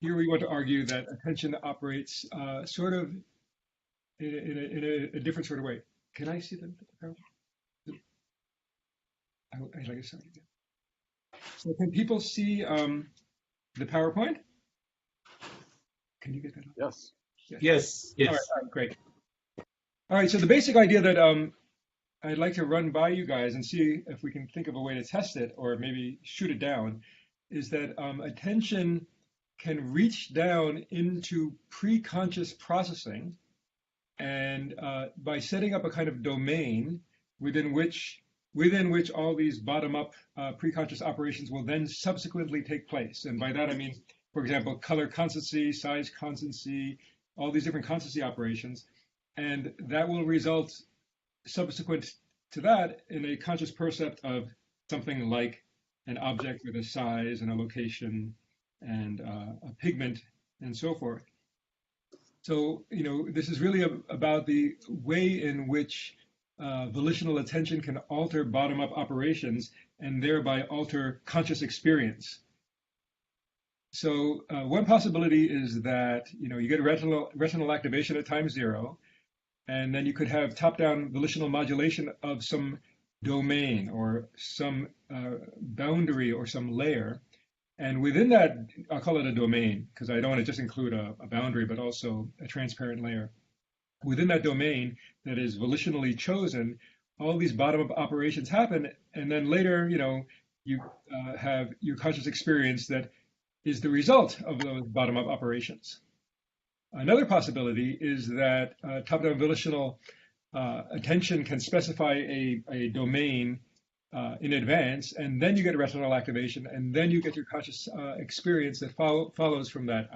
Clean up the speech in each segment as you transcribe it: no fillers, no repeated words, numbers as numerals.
here we want to argue that attention operates sort of in a different sort of way. Can I see the PowerPoint? I'd like to start again. So can people see the PowerPoint? Can you get that up? Yes. Yes, All yes. right, great. All right, so the basic idea that I'd like to run by you guys and see if we can think of a way to test it or maybe shoot it down is that attention can reach down into pre-conscious processing, and by setting up a kind of domain within which all these bottom-up pre-conscious operations will then subsequently take place. And by that I mean, for example, color constancy, size constancy, all these different constancy operations, and that will result subsequent to that in a conscious percept of something like an object with a size and a location and a pigment and so forth. So, this is really about the way in which volitional attention can alter bottom-up operations and thereby alter conscious experience. So one possibility is that, you get retinal activation at time zero, and then you could have top-down volitional modulation of some domain or some boundary or some layer. And within that, I'll call it a domain because I don't want to just include a boundary, but also a transparent layer. Within that domain that is volitionally chosen, all these bottom-up operations happen, and then later, you have your conscious experience that is the result of those bottom-up operations. Another possibility is that top-down volitional attention can specify a domain in advance, and then you get retinal activation, and then you get your conscious experience that follows from that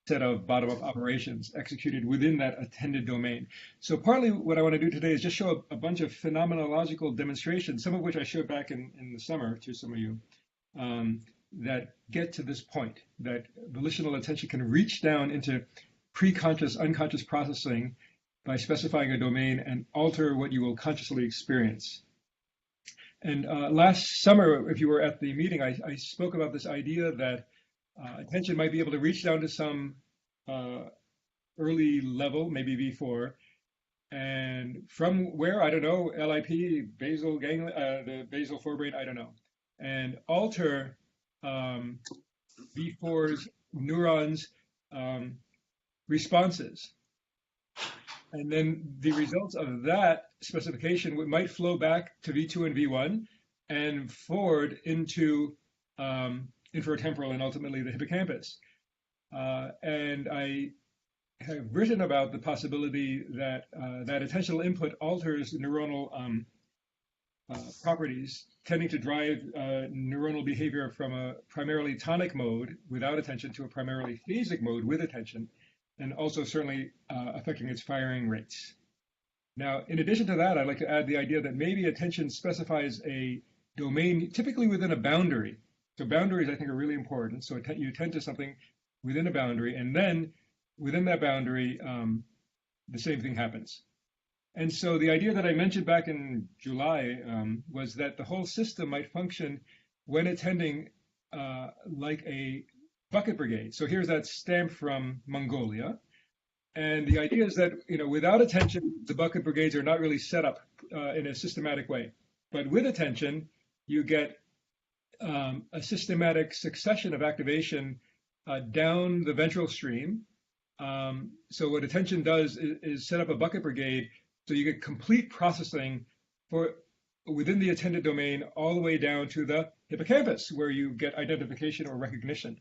set of bottom-up operations executed within that attended domain. So partly what I want to do today is just show a bunch of phenomenological demonstrations, some of which I showed back in the summer to some of you, that get to this point, that volitional attention can reach down into pre-conscious, unconscious processing by specifying a domain and alter what you will consciously experience. And last summer, if you were at the meeting, I spoke about this idea that attention might be able to reach down to some early level, maybe V4, and from where, I don't know, LIP, basal ganglia, the basal forebrain, I don't know, and alter V4's neurons' responses. And then the results of that specification might flow back to V2 and V1 and forward into inferotemporal and ultimately the hippocampus. And I have written about the possibility that that attentional input alters neuronal properties, tending to drive neuronal behavior from a primarily tonic mode without attention to a primarily phasic mode with attention, and also certainly affecting its firing rates. Now, in addition to that, I'd like to add the idea that maybe attention specifies a domain typically within a boundary. So boundaries, I think, are really important. So you attend to something within a boundary, and then within that boundary, the same thing happens. And so the idea that I mentioned back in July was that the whole system might function when attending like a bucket brigade. So here's that stamp from Mongolia. And the idea is that, without attention, the bucket brigades are not really set up in a systematic way. But with attention, you get a systematic succession of activation down the ventral stream. So what attention does is set up a bucket brigade, so you get complete processing for within the attended domain all the way down to the hippocampus, where you get identification or recognition.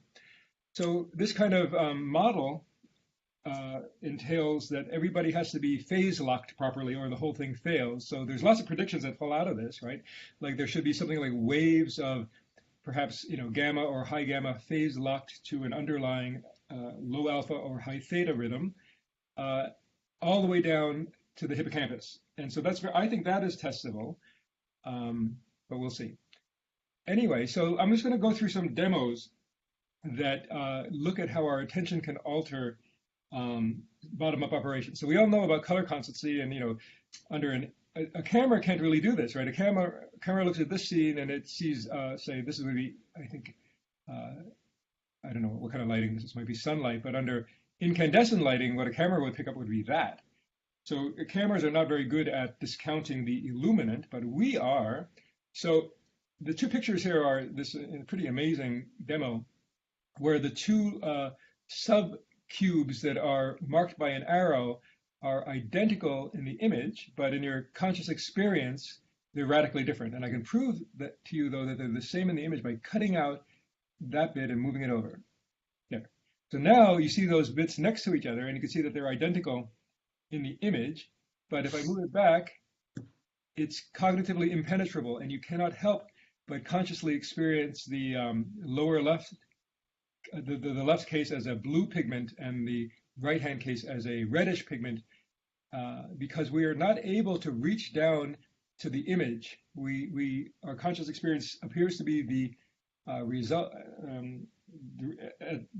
So this kind of model entails that everybody has to be phase locked properly or the whole thing fails. So there's lots of predictions that fall out of this, right? Like there should be something like waves of perhaps gamma or high gamma phase locked to an underlying low alpha or high theta rhythm all the way down to the hippocampus. And so I think that is testable, but we'll see. Anyway, so I'm just going to go through some demos that look at how our attention can alter bottom-up operations. So we all know about color constancy, and under a camera can't really do this, right? A camera looks at this scene and it sees, say, this is going to be, I think, I don't know what kind of lighting this is. Might be sunlight, but under incandescent lighting, what a camera would pick up would be that. So cameras are not very good at discounting the illuminant, but we are. So the two pictures here are this pretty amazing demo where the two sub-cubes that are marked by an arrow are identical in the image, but in your conscious experience, they're radically different. And I can prove that to you, though, that they're the same in the image by cutting out that bit and moving it over. There. So now you see those bits next to each other, and you can see that they're identical in the image. But if I move it back, it's cognitively impenetrable, and you cannot help but consciously experience the lower left, the left case as a blue pigment and the right-hand case as a reddish pigment, because we are not able to reach down to the image. Our conscious experience appears to be the result,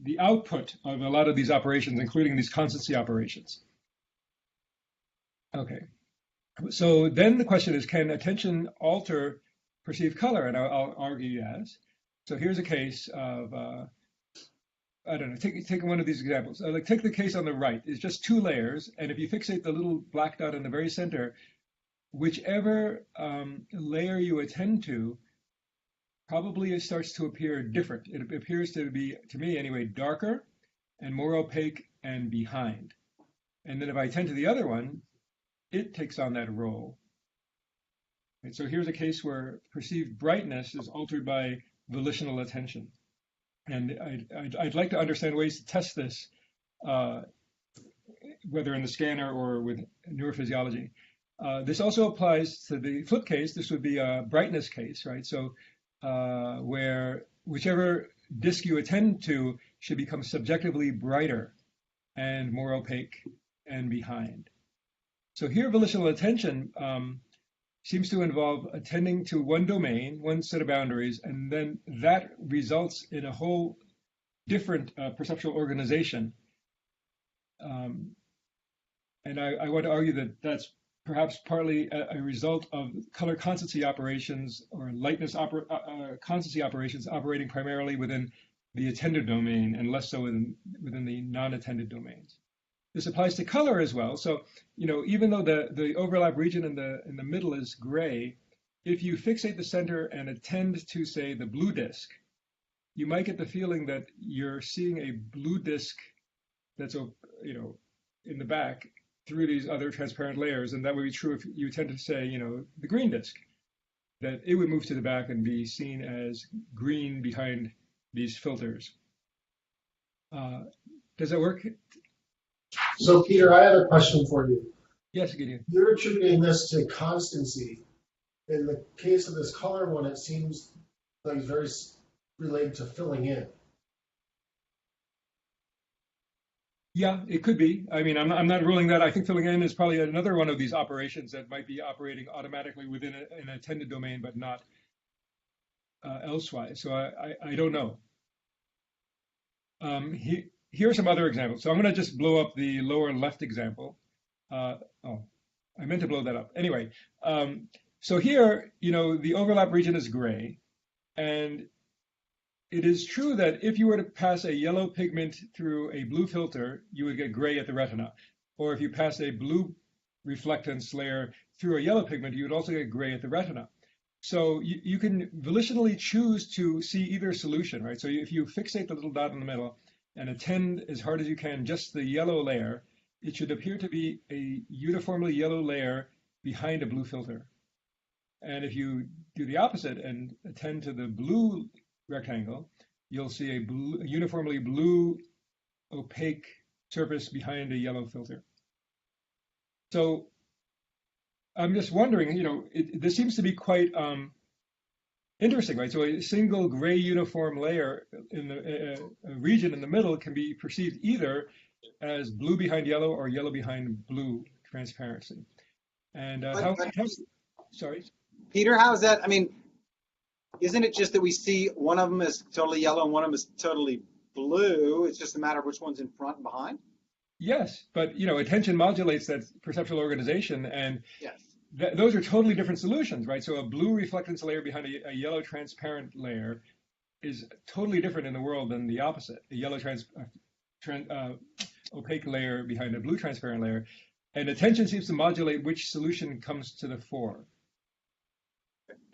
the output of a lot of these operations, including these constancy operations. Okay. So then the question is, can attention alter perceived color? And I'll argue yes. So here's a case of, I don't know, take one of these examples. Like take the case on the right. It's just two layers. And if you fixate the little black dot in the very center, whichever layer you attend to probably it starts to appear different. It appears to be, to me anyway, darker and more opaque and behind. And then if I attend to the other one, it takes on that role. And so here's a case where perceived brightness is altered by volitional attention. And I'd like to understand ways to test this, whether in the scanner or with neurophysiology. This also applies to the flip case. This would be a brightness case, right? So where whichever disk you attend to should become subjectively brighter and more opaque and behind. So here, volitional attention seems to involve attending to one domain, one set of boundaries, and then that results in a whole different perceptual organization. And I want to argue that that's perhaps partly a result of color constancy operations or lightness constancy operations operating primarily within the attended domain and less so within the non-attended domains. This applies to color as well. So, even though the overlap region in the middle is gray, if you fixate the center and attend to, say, the blue disk, you might get the feeling that you're seeing a blue disk that's, in the back through these other transparent layers. And that would be true if you tend to say, the green disk, that it would move to the back and be seen as green behind these filters. Does that work? So, Peter, I have a question for you. Yes, Gideon. You're attributing this to constancy. In the case of this color one, it seems like it's very related to filling in. Yeah, it could be. I mean, I'm not ruling that. I think filling in is probably another one of these operations that might be operating automatically within an attended domain, but not elsewise. So I don't know. Here are some other examples. So I'm going to just blow up the lower left example. I meant to blow that up. Anyway, so here, the overlap region is gray. And it is true that if you were to pass a yellow pigment through a blue filter, you would get gray at the retina. Or if you pass a blue reflectance layer through a yellow pigment, you would also get gray at the retina. So you can volitionally choose to see either solution, right? So if you fixate the little dot in the middle and attend as hard as you can just the yellow layer, it should appear to be a uniformly yellow layer behind a blue filter. And if you do the opposite and attend to the blue rectangle, you'll see a uniformly blue opaque surface behind a yellow filter. So I'm just wondering, this seems to be quite interesting, right? So a single gray uniform layer in the region in the middle can be perceived either as blue behind yellow or yellow behind blue transparency. And sorry? Peter, how is that? I mean, isn't it just that we see one of them is totally yellow and one of them is totally blue? It's just a matter of which one's in front and behind? Yes, but attention modulates that perceptual organization, and yes. Those are totally different solutions, right? So a blue reflectance layer behind a yellow transparent layer is totally different in the world than the opposite, a yellow tran opaque layer behind a blue transparent layer. And attention seems to modulate which solution comes to the fore.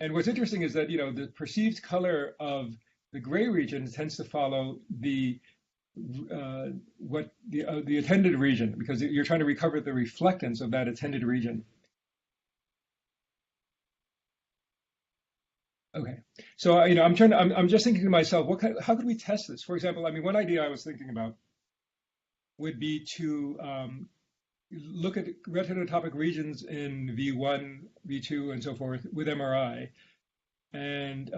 And what's interesting is that, the perceived color of the gray region tends to follow the the attended region, because you're trying to recover the reflectance of that attended region. Okay, so I'm just thinking to myself, how could we test this? For example, I mean, one idea I was thinking about would be to look at retinotopic regions in V1, V2, and so forth with MRI, and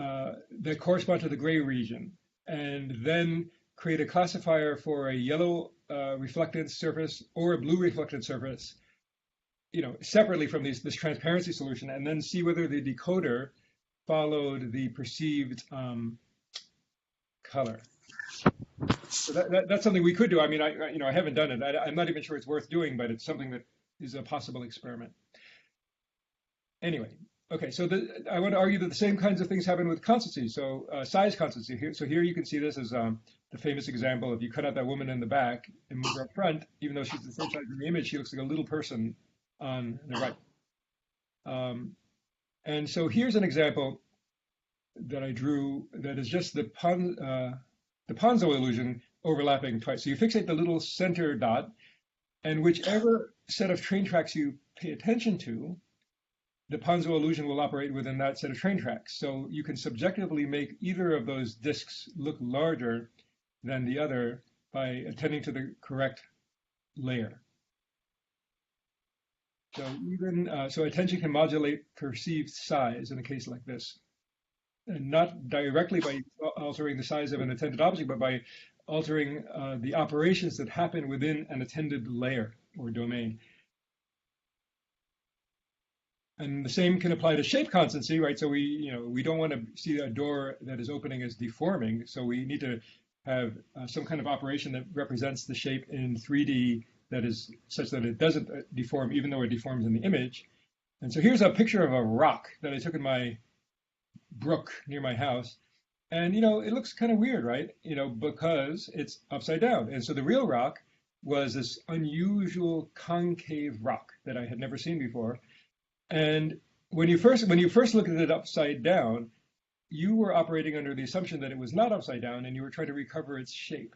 that correspond to the gray region, and then create a classifier for a yellow reflectance surface or a blue reflectance surface, separately from this transparency solution, and then see whether the decoder followed the perceived color. So that's something we could do. I mean, I haven't done it. I'm not even sure it's worth doing, but it's something that is a possible experiment. Anyway, okay, so I want to argue that the same kinds of things happen with constancy. So size constancy here. So here you can see this as the famous example. If you cut out that woman in the back and move her up front, even though she's the same size in the image, she looks like a little person on the right. And so here's an example that I drew that is just the Ponzo illusion overlapping twice. So you fixate the little center dot, and whichever set of train tracks you pay attention to, the Ponzo illusion will operate within that set of train tracks. So you can subjectively make either of those disks look larger than the other by attending to the correct layer. So attention can modulate perceived size in a case like this, and not directly by altering the size of an attended object, but by altering the operations that happen within an attended layer or domain. And the same can apply to shape constancy, right? So we don't want to see a door that is opening as deforming. So we need to have some kind of operation that represents the shape in 3D that is such that it doesn't deform, even though it deforms in the image. And so here's a picture of a rock that I took in my brook near my house. And, it looks kind of weird, right? Because it's upside down. And so the real rock was this unusual concave rock that I had never seen before. And when you first looked at it upside down, you were operating under the assumption that it was not upside down, and you were trying to recover its shape.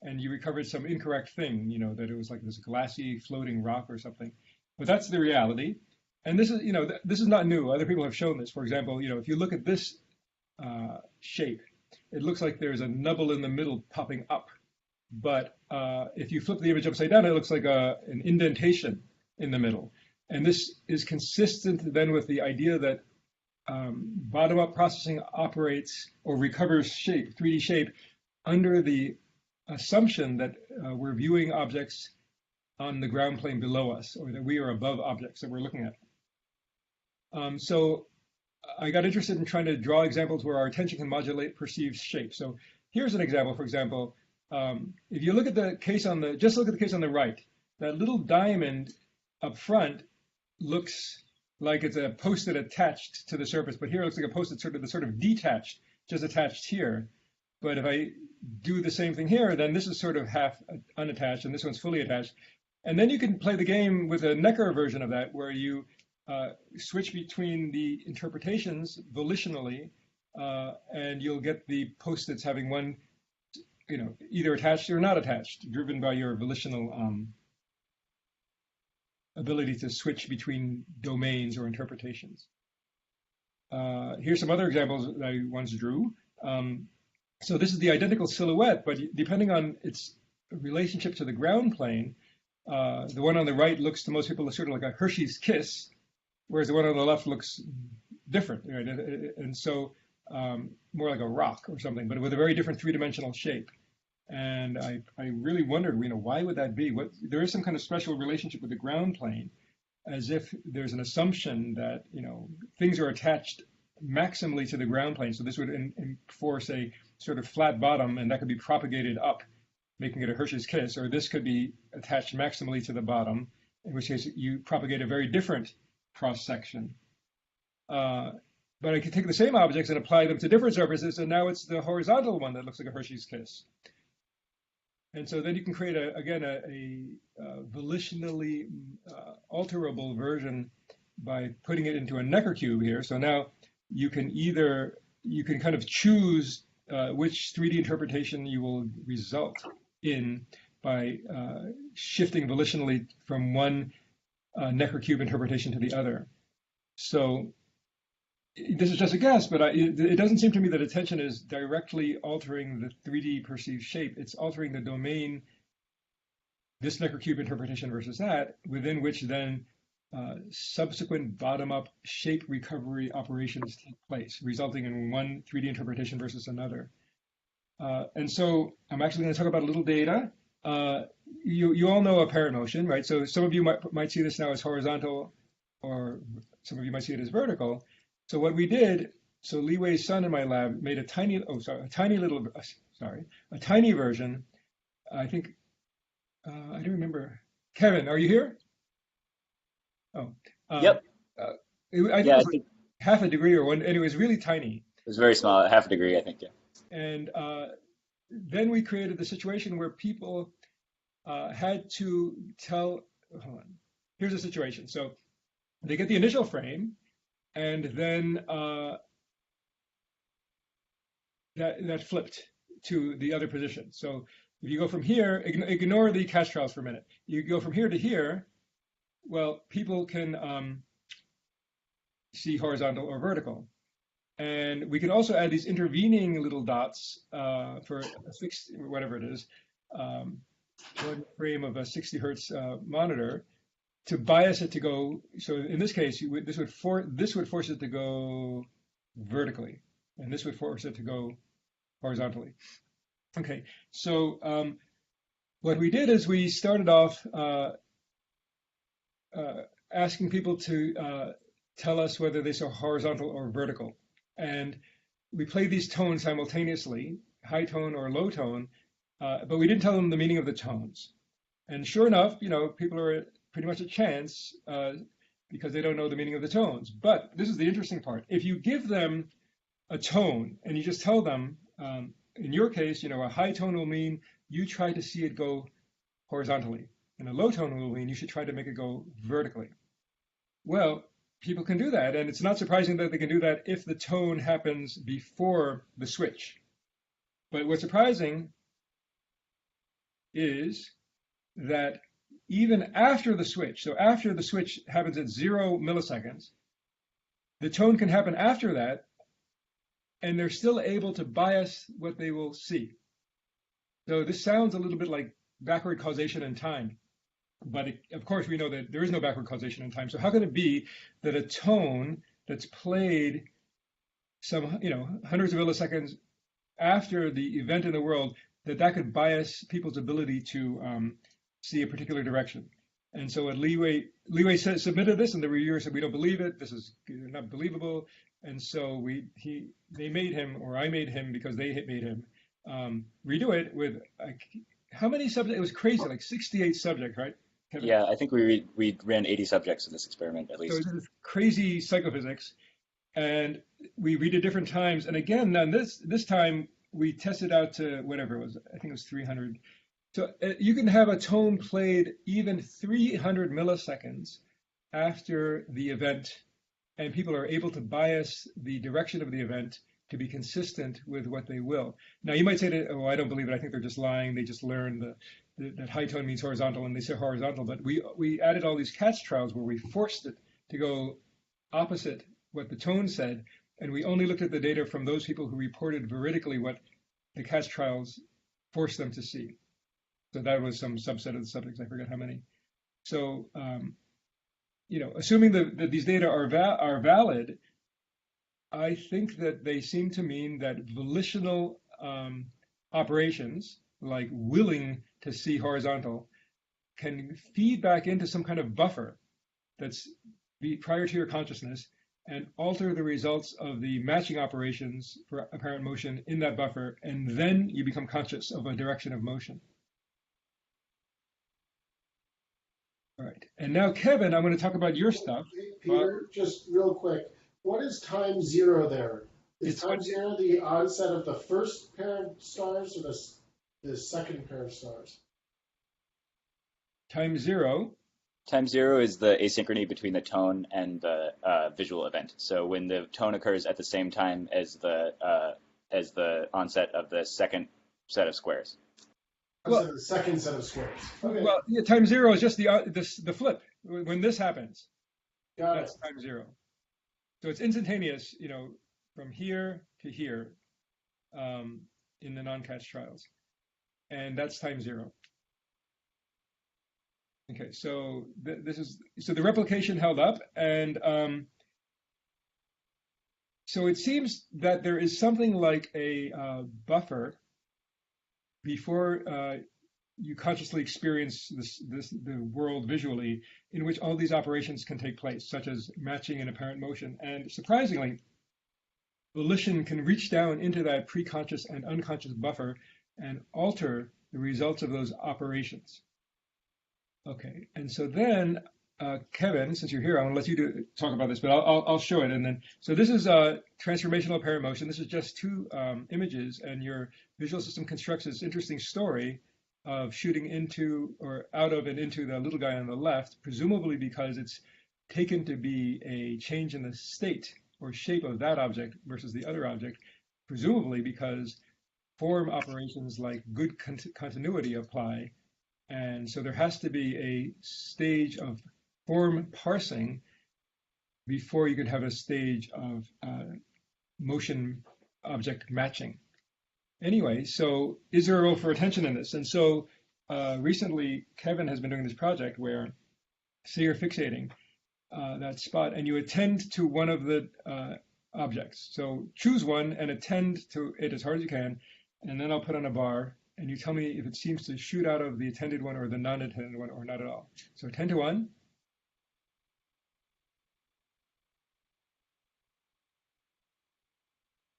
And you recovered some incorrect thing, that it was like this glassy floating rock or something. But that's the reality. And this is not new. Other people have shown this. For example, if you look at this shape, it looks like there's a nubble in the middle popping up. But if you flip the image upside down, it looks like an indentation in the middle. And this is consistent then with the idea that bottom-up processing operates or recovers shape, 3D shape, under the assumption that we're viewing objects on the ground plane below us, or that we are above objects that we're looking at. So I got interested in trying to draw examples where our attention can modulate perceived shape. So here's an example. For example, if you look at the case just look at the case on the right, that little diamond up front looks like it's a post-it attached to the surface, but here it looks like a post-it sort of detached, just attached here. But if I do the same thing here, then this is sort of half unattached, and this one's fully attached. And then you can play the game with a Necker version of that, where you switch between the interpretations volitionally, and you'll get the post-its having one, either attached or not attached, driven by your volitional ability to switch between domains or interpretations. Here's some other examples that I once drew. So this is the identical silhouette, but depending on its relationship to the ground plane, the one on the right looks to most people sort of like a Hershey's Kiss, whereas the one on the left looks different, right? And so more like a rock or something, but with a very different three-dimensional shape. And I really wondered, why would that be? There is some kind of special relationship with the ground plane, as if there's an assumption that things are attached maximally to the ground plane. So this would enforce a sort of flat bottom, and that could be propagated up, making it a Hershey's Kiss. Or this could be attached maximally to the bottom, in which case you propagate a very different cross section. But I can take the same objects and apply them to different surfaces, and now it's the horizontal one that looks like a Hershey's Kiss. And so then you can create a volitionally alterable version by putting it into a Necker cube here. So now you can kind of choose which 3D interpretation you will result in by shifting volitionally from one Necker cube interpretation to the other. So this is just a guess, but it doesn't seem to me that attention is directly altering the 3D perceived shape. It's altering the domain, this Necker cube interpretation versus that, within which then subsequent bottom-up shape recovery operations take place, resulting in one 3D interpretation versus another. And so I'm actually going to talk about a little data. You all know apparent motion, right? So some of you might see this now as horizontal, or some of you might see it as vertical. So what we did, so Li Wei's son in my lab made a tiny version. I think, I don't remember. Kevin, are you here? Oh. Yep. I think it was like half a degree or one, and it was really tiny. It was very small, half a degree, I think, yeah. And then we created the situation where people had to hold on, here's the situation. So they get the initial frame, and then that flipped to the other position. So if you go from here, ignore the catch trials for a minute. You go from here to here, well, people can see horizontal or vertical. And we can also add these intervening little dots for a fixed, whatever it is, one frame of a 60 hertz monitor to bias it to go. So in this case, this would force it to go vertically, and this would force it to go horizontally. Okay, so what we did is we started off asking people to tell us whether they saw horizontal or vertical. And we played these tones simultaneously, high tone or low tone, but we didn't tell them the meaning of the tones. And sure enough, people are pretty much a chance because they don't know the meaning of the tones. But this is the interesting part. If you give them a tone and you just tell them, in your case, a high tone will mean you try to see it go horizontally, and a low tone will mean you should try to make it go vertically. Well, people can do that, and it's not surprising that they can do that if the tone happens before the switch. But what's surprising is that even after the switch, so after the switch happens at 0 milliseconds, the tone can happen after that, and they're still able to bias what they will see. So this sounds a little bit like backward causation in time. But of course, we know that there is no backward causation in time. So how can it be that a tone that's played some, hundreds of milliseconds after the event in the world, that could bias people's ability to see a particular direction? And so what Li Wei submitted this, and the reviewer said, we don't believe it. This is not believable. And so they made him, or I made him because they made him, redo it with how many subjects? It was crazy, like 68 subjects, right? Kevin? Yeah, I think we ran 80 subjects in this experiment at least. So it was crazy psychophysics, and we redid different times. And again, then this time we tested out to whatever it was. I think it was 300. So you can have a tone played even 300 milliseconds after the event, and people are able to bias the direction of the event to be consistent with what they will. Now you might say that, oh, I don't believe it. I think they're just lying. They just learned that high tone means horizontal, and they say horizontal. But we added all these catch trials where we forced it to go opposite what the tone said, and we only looked at the data from those people who reported veridically what the catch trials forced them to see. So that was some subset of the subjects. I forget how many. So assuming that these data are valid, I think that they seem to mean that volitional operations, like willing to see horizontal, can feed back into some kind of buffer that's prior to your consciousness and alter the results of the matching operations for apparent motion in that buffer, and then you become conscious of a direction of motion. All right, and now Kevin, I'm going to talk about your stuff. Peter, just real quick, what is time zero there? Is It's time zero the onset of the first pair of stars or the second pair of stars? time zero. Time zero is the asynchrony between the tone and the visual event. So when the tone occurs at the same time as the onset of the second set of squares. Well, the second set of squares. Okay, Well, yeah, time zero is just the flip. When this happens, got it. that's time zero. So it's instantaneous, from here to here in the non-catch trials. And that's time zero. Okay, so the replication held up, and so it seems that there is something like a buffer before you consciously experience the world visually, in which all these operations can take place, such as matching and apparent motion. And surprisingly, volition can reach down into that preconscious and unconscious buffer and alter the results of those operations. Okay, and so then, Kevin, since you're here, I want to let you talk about this, but I'll show it. And then, so this is transformational apparent motion. This is just two images, and your visual system constructs this interesting story of shooting into or out of and into the little guy on the left, presumably because it's taken to be a change in the state or shape of that object versus the other object, presumably because form operations like good continuity apply. And so there has to be a stage of form parsing before you could have a stage of motion object matching. Anyway, so is there a role for attention in this? And so recently, Kevin has been doing this project where, say you're fixating that spot and you attend to one of the objects. So choose one and attend to it as hard as you can, and then I'll put on a bar, and you tell me if it seems to shoot out of the attended one or the non-attended one or not at all. So attend to one.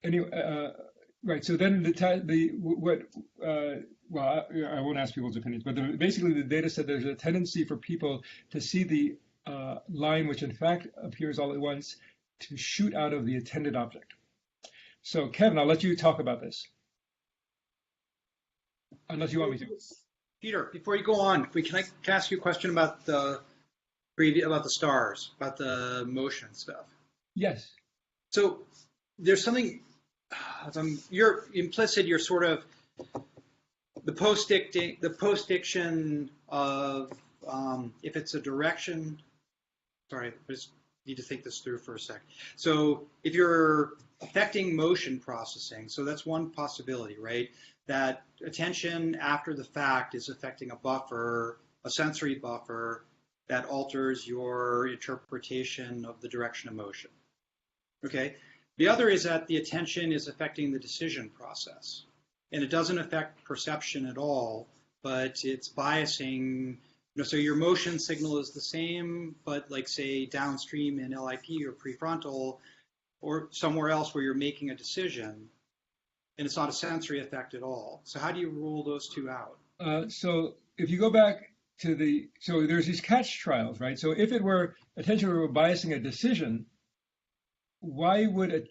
Anyway, right. So then well, I won't ask people's opinions, but basically the data said there's a tendency for people to see the line, which in fact appears all at once, to shoot out of the attended object. So Kevin, I'll let you talk about this. Unless you want me to. Peter, before you go on, can I ask you a question about the stars, about the motion stuff? Yes. So there's something you're implicit. You're sort of the post-diction of if it's a direction. Sorry, I just need to think this through for a sec. So if you're affecting motion processing, so that's one possibility, right? That attention after the fact is affecting a buffer, a sensory buffer that alters your interpretation of the direction of motion. Okay. The other is that the attention is affecting the decision process, and it doesn't affect perception at all, but it's biasing. So your motion signal is the same, but like say downstream in LIP or prefrontal or somewhere else where you're making a decision, and it's not a sensory effect at all. So how do you rule those two out? So if you go back to so there's these catch trials, right? So if it were attention were biasing a decision, why would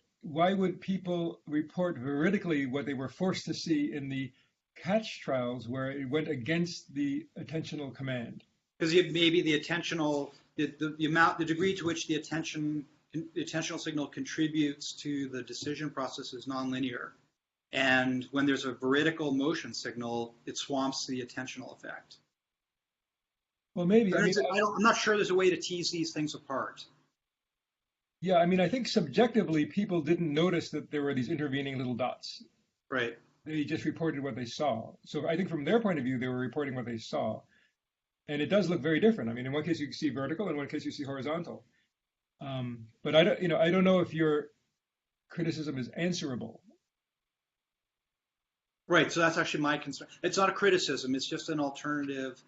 people report veridically what they were forced to see in the catch trials where it went against the attentional command? Because maybe the attentional, the degree to which the attentional signal contributes to the decision process is nonlinear. And when there's a veridical motion signal, it swamps the attentional effect. Well, maybe. I'm not sure there's a way to tease these things apart. Yeah, I mean, I think subjectively people didn't notice that there were these intervening little dots. Right. They just reported what they saw. So I think from their point of view, they were reporting what they saw. And it does look very different. I mean, in one case you see vertical, in one case you see horizontal. But I don't know if your criticism is answerable. Right. So that's actually my concern. It's not a criticism. It's just an alternative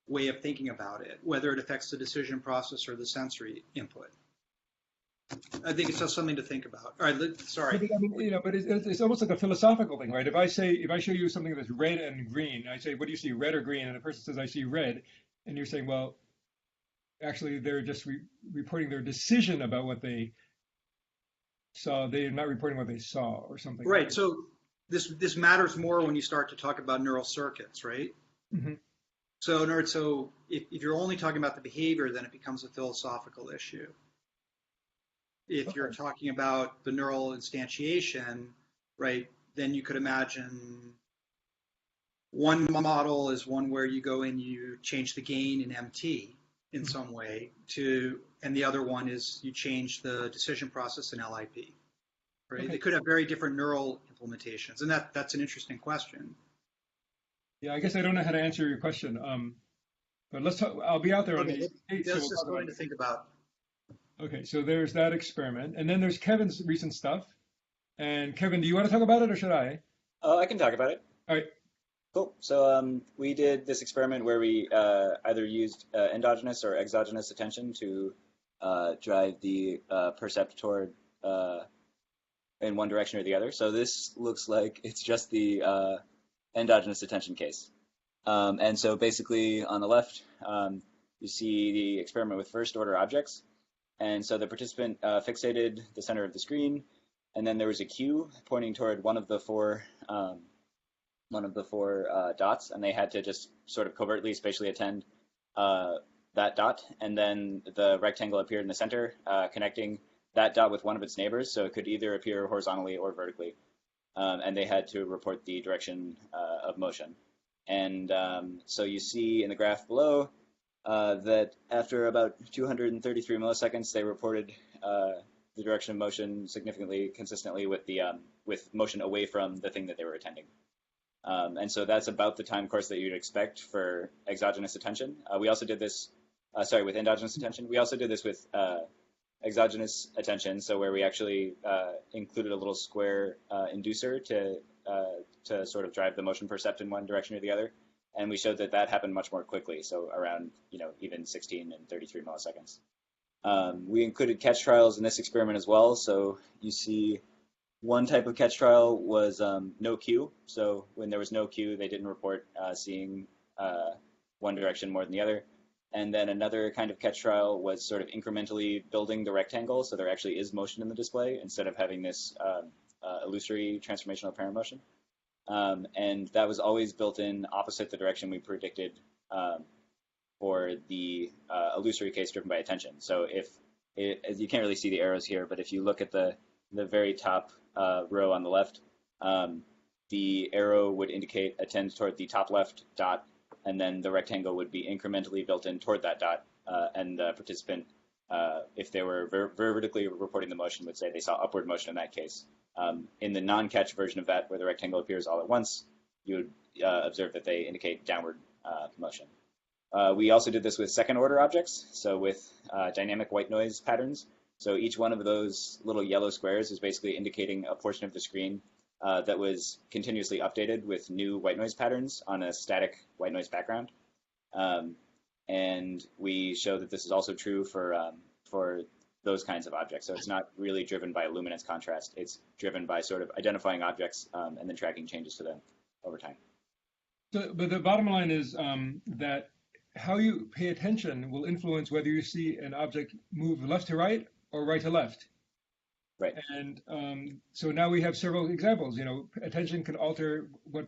way of thinking about it, whether it affects the decision process or the sensory input. I think it's just something to think about. All right. Sorry. But, I mean, but it's almost like a philosophical thing, right? If I show you something that's red and green, I say, what do you see, red or green? And the person says, I see red. And you're saying, well, actually, they're just reporting their decision about what they saw, they're not reporting what they saw or something. Right. So this matters more when you start to talk about neural circuits, right? Hmm. So if you're only talking about the behavior, then it becomes a philosophical issue. If you're Okay. talking about the neural instantiation, right, then you could imagine one model is one where you go in, you change the gain in MT in Mhm. some way and the other one is you change the decision process in LIP, right? They Okay. could have very different neural implementations, and that's an interesting question. Yeah, I guess I don't know how to answer your question. But let's talk. I'll be out there on Okay, the 8th, so that's we'll talk just about something to it. think about. Okay, so there's that experiment, and then there's Kevin's recent stuff. And Kevin, do you want to talk about it or should I? Oh, I can talk about it. All right. Cool. So we did this experiment where we either used endogenous or exogenous attention to drive the percept toward in one direction or the other. So this looks like it's just the endogenous attention case. And so basically on the left, you see the experiment with first order objects. And so the participant fixated the center of the screen, and then there was a cue pointing toward one of the four dots, and they had to just sort of covertly spatially attend that dot, and then the rectangle appeared in the center, connecting that dot with one of its neighbors, so it could either appear horizontally or vertically, and they had to report the direction of motion. And so you see in the graph below that after about 233 milliseconds, they reported the direction of motion significantly consistently with motion away from the thing that they were attending. And so that's about the time course that you'd expect for exogenous attention. We also did this, with endogenous attention. We also did this with exogenous attention, so where we actually included a little square inducer to sort of drive the motion percept in one direction or the other. And we showed that that happened much more quickly, so around even 16 and 33 milliseconds. We included catch trials in this experiment as well, so you see one type of catch trial was no cue. So when there was no cue, they didn't report seeing one direction more than the other. And then another kind of catch trial was sort of incrementally building the rectangle, so there actually is motion in the display instead of having this illusory transformational apparent motion. And that was always built in opposite the direction we predicted for the illusory case driven by attention. So as you can't really see the arrows here, but if you look at the very top row on the left, the arrow would indicate attend toward the top left dot, and then the rectangle would be incrementally built in toward that dot, and the participant, if they were vertically reporting the motion, would say they saw upward motion in that case. In the non-catch version of that, where the rectangle appears all at once, you would observe that they indicate downward motion. We also did this with second-order objects, so with dynamic white noise patterns. So each one of those little yellow squares is basically indicating a portion of the screen that was continuously updated with new white noise patterns on a static white noise background. And we show that this is also true for those kinds of objects. So it's not really driven by luminance contrast. It's driven by sort of identifying objects and then tracking changes to them over time. So, but the bottom line is that how you pay attention will influence whether you see an object move left to right or right to left. Right. And so now we have several examples. Attention can alter what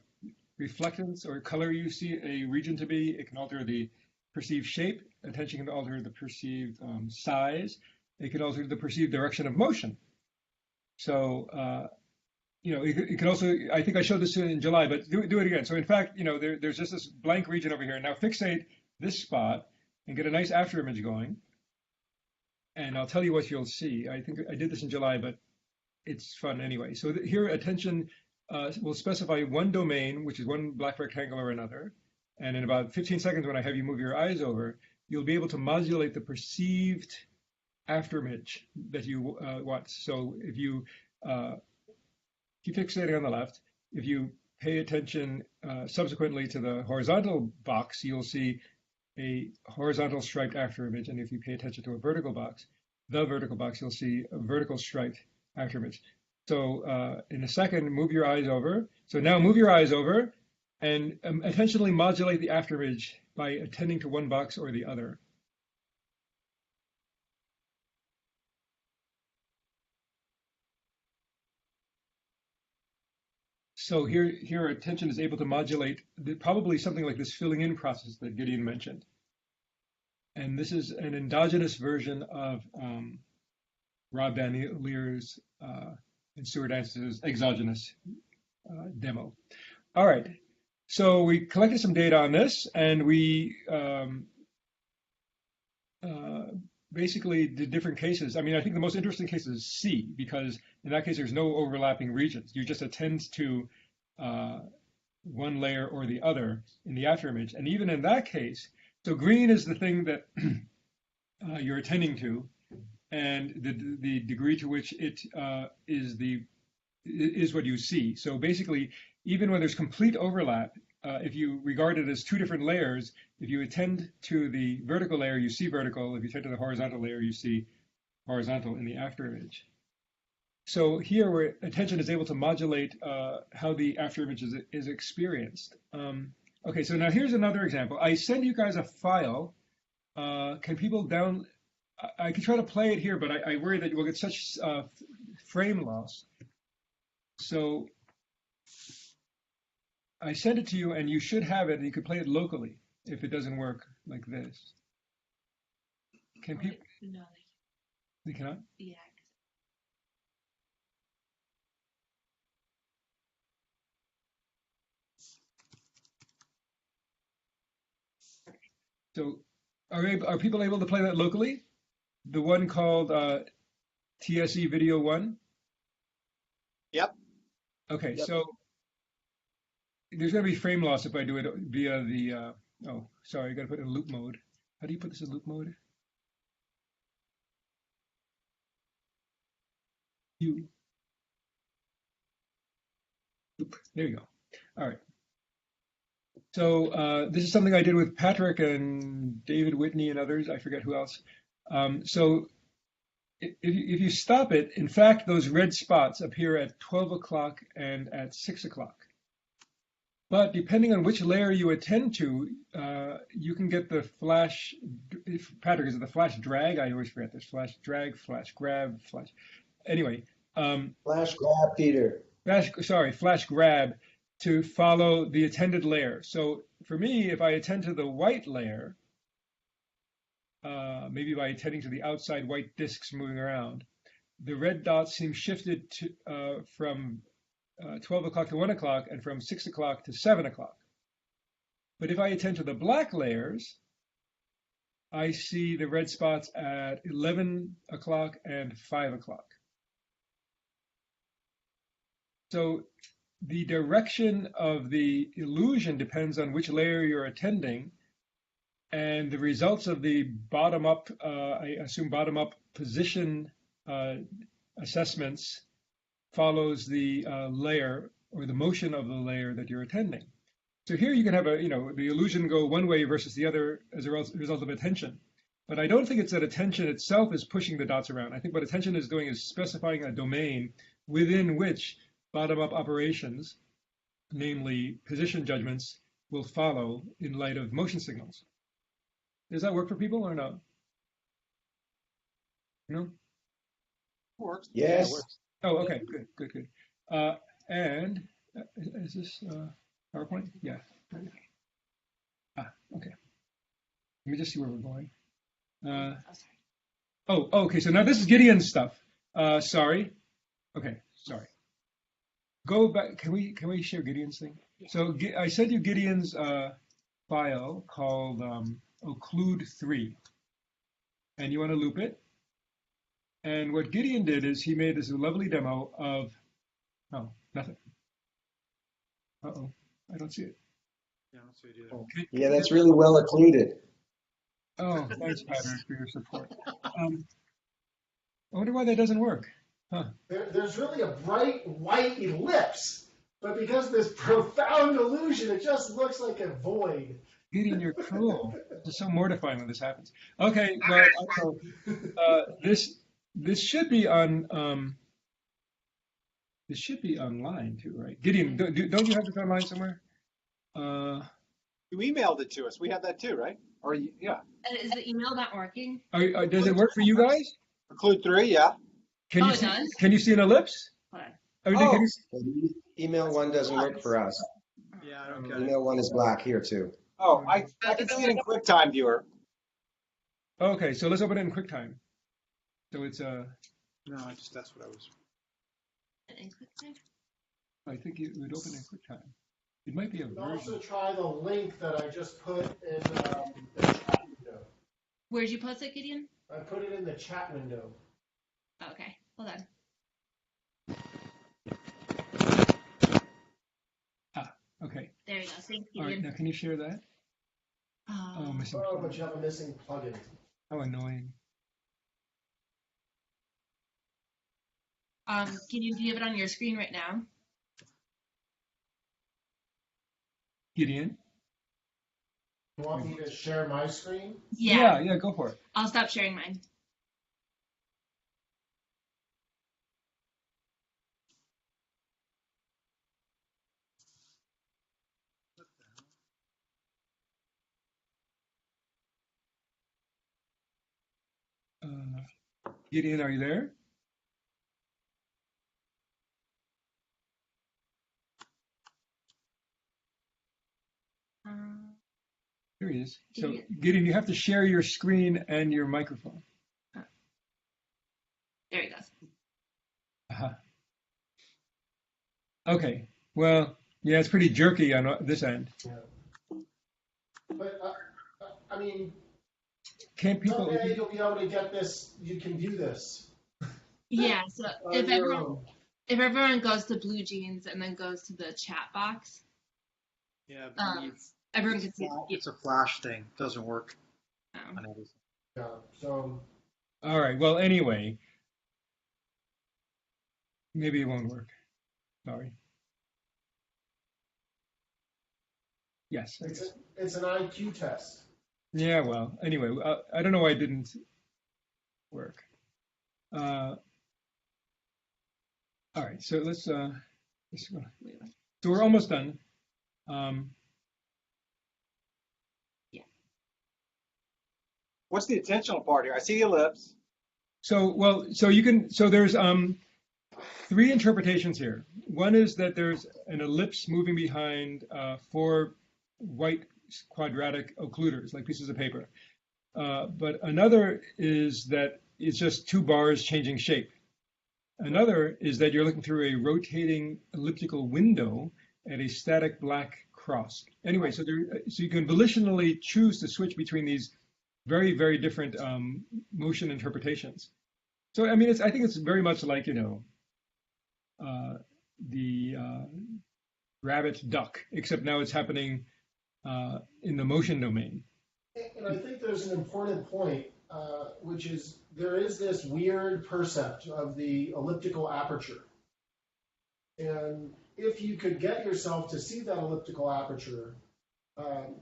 reflectance or color you see a region to be. It can alter the perceived shape. Attention can alter the perceived size. It can alter the perceived direction of motion. So, it can also, I think I showed this in July, but do it again. So in fact, there's just this blank region over here. Now fixate this spot and get a nice after image going. And I'll tell you what you'll see. I think I did this in July, but it's fun anyway. So here, attention will specify one domain, which is one black rectangle or another. And in about 15 seconds, when I have you move your eyes over, you'll be able to modulate the perceived after image that you want. So if you keep fixating on the left, if you pay attention subsequently to the horizontal box, you'll see a horizontal striped after image. And if you pay attention to a vertical box, you'll see a vertical striped after image. So in a second, move your eyes over. So now move your eyes over and intentionally modulate the after image by attending to one box or the other. So here attention is able to modulate probably something like this filling in process that Gideon mentioned. And this is an endogenous version of Rob Van Leer's and Stuart Anstis' exogenous demo. All right. So we collected some data on this, and we basically did different cases. I mean, I think the most interesting case is C, because in that case, there's no overlapping regions. You just attend to one layer or the other in the after image. And even in that case, so green is the thing that you're attending to, and the degree to which it is what you see. So basically, even when there's complete overlap, if you regard it as two different layers, if you attend to the vertical layer, you see vertical. If you attend to the horizontal layer, you see horizontal in the after image. So here, where attention is able to modulate how the after image is experienced. Okay, so now here's another example. I send you guys a file. Can people I can try to play it here, but I worry that we'll get such frame loss. So I send it to you, and you should have it, and you could play it locally if it doesn't work like this. Can people? No, They cannot? yeah. So are people able to play that locally? The one called TSE Video 1? Yep. Okay, Yep. so there's going to be frame loss if I do it via the, oh, sorry, I got to put it in loop mode. How do you put this in loop mode? Loop. There you go. All right. So this is something I did with Patrick and David Whitney and others. I forget who else. So if you stop it, in fact, those red spots appear at 12 o'clock and at 6 o'clock. But depending on which layer you attend to, you can get the flash, Patrick, is it the flash drag? I always forget this. Flash drag, flash grab, flash. Anyway. Flash grab, Peter. Flash grab to follow the attended layer. So for me, if I attend to the white layer, maybe by attending to the outside white disks moving around, the red dots seem shifted to, from 12 o'clock to 1 o'clock and from 6 o'clock to 7 o'clock. But if I attend to the black layers, I see the red spots at 11 o'clock and 5 o'clock. So the direction of the illusion depends on which layer you're attending, and the results of the bottom-up, I assume bottom-up position assessments follows the layer or the motion of the layer that you're attending. So here you can have the illusion go one way versus the other as a result of attention. But I don't think it's that attention itself is pushing the dots around. I think what attention is doing is specifying a domain within which bottom-up operations, namely position judgments, will follow in light of motion signals. Does that work for people or not? No? Works. Yes. Yeah, it works. Oh, okay, good. And is this PowerPoint? Yeah. Okay. Let me just see where we're going. Okay, so now this is Gideon's stuff. Sorry. Okay, sorry. Go back. Can we share Gideon's thing? Yeah. So I sent you Gideon's file called occlude3, and you want to loop it. And what Gideon did is he made this lovely demo of nothing. I don't see it. Yeah, I don't see it either. Okay. Yeah, that's really well occluded. Oh, thanks, Patrick, for your support. I wonder why that doesn't work. Huh. There's really a bright white ellipse, but because of this profound illusion, it just looks like a void. Gideon, you're cruel. It's so mortifying when this happens. Okay, well, so, this should be on. This should be online too, right? Gideon, don't you have this online somewhere? You emailed it to us. We have that too, right? Or yeah. Is the email not working? Does it work for you guys? Occlude3, yeah. Can Oh, you it see? does? Can you see an ellipse? Hold on. I mean, Oh. can you see, Email one doesn't work for us. Yeah, I don't get it. Email one is black here too. Oh, I can see it in QuickTime Viewer. Okay, so let's open it in QuickTime. So it's No, that's what I was. In QuickTime? I think it would open in QuickTime. It might be a You can also version. try the link that I just put in the chat window. Where'd you post it, Gideon? I put it in the chat window. Okay, hold on. Okay. There you go. Thanks, All right. Gideon. Now, can you share that? Oh, missing Oh, plugin. but you have a missing plugin. How annoying. Gideon, do you have it on your screen right now? Gideon? You want me to share my screen? Yeah, go for it. I'll stop sharing mine. Gideon, are you there? There he is. So, Gideon, you have to share your screen and your microphone. There he goes. Uh-huh. Okay. Well, yeah, it's pretty jerky on this end. Yeah. But, I mean, Can't people? someday you'll be able to get this, you can view this. Yeah, so on your own. if everyone goes to Blue Jeans and then goes to the chat box, Yeah, everyone can see it. it's a Flash thing. Doesn't work Um, on everything. Yeah, so All right. Well, anyway, maybe it won't work. Sorry. Yes. I guess. it's an IQ test. Yeah. Well. Anyway, I don't know why it didn't work. All right. So let's go. So we're almost done. What's the attentional part here? I see the ellipse. So there's three interpretations here. One is that there's an ellipse moving behind four white quadratic occluders, like pieces of paper. But another is that it's just two bars changing shape. Another is that you're looking through a rotating elliptical window at a static black cross. Anyway, so you can volitionally choose to switch between these very, very different motion interpretations. So, I mean, I think it's very much like, the rabbit duck, except now it's happening in the motion domain. And I think there's an important point, which is there is this weird percept of the elliptical aperture. And if you could get yourself to see that elliptical aperture,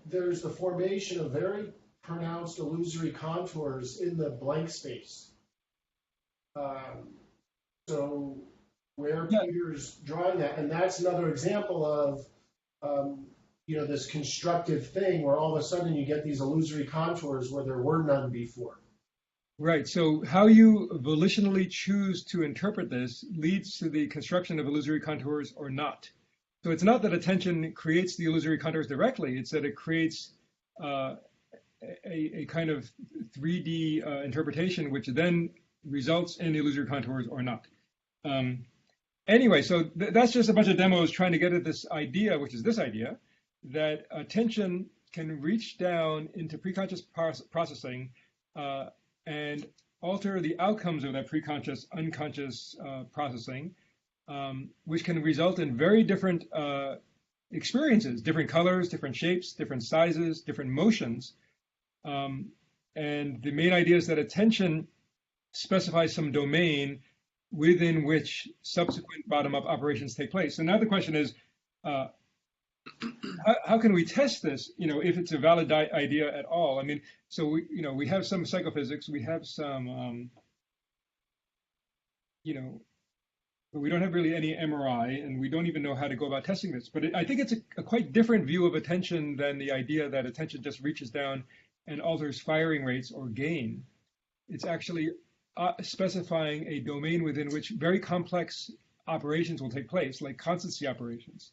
there's the formation of very pronounced illusory contours in the blank space. So where Peter's drawing that, and that's another example of this constructive thing where all of a sudden you get these illusory contours where there were none before. Right. So how you volitionally choose to interpret this leads to the construction of illusory contours or not. So it's not that attention creates the illusory contours directly, it's that it creates a kind of 3D interpretation, which then results in illusory contours or not. Anyway, so that's just a bunch of demos trying to get at this idea, which is this idea, that attention can reach down into preconscious processing and alter the outcomes of that preconscious, unconscious processing, which can result in very different experiences, different colors, different shapes, different sizes, different motions. And the main idea is that attention specifies some domain within which subsequent bottom-up operations take place. So now the question is, how can we test this, if it's a valid idea at all? I mean, so we have some psychophysics, we have some, but we don't have really any MRI, and we don't even know how to go about testing this. But I think it's a quite different view of attention than the idea that attention just reaches down and alters firing rates or gain. It's actually specifying a domain within which very complex operations will take place, like constancy operations.